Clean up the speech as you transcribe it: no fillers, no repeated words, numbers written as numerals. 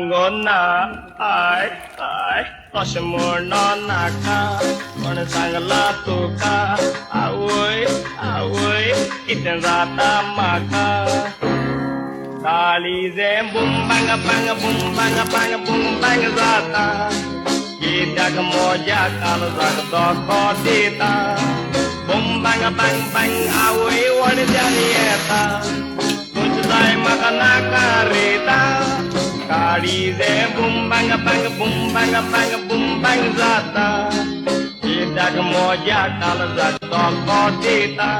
gonna I I तसे म्हणून नाका पण सांगला तुका आवय आवय किती जाता माका काळी जे बुंबांग बांग बुंबांग बांग बुंबांग जाता कित्याक मोज्या काळजाक धोको दिता बुंबांग बांग बांग आवय वडद्यान येता तुझ जाय म्हाका नाकारिता काळी जे बुंबांग बांग बुंबांग जाता कित्याक मोज्या काळजाक धोको दिता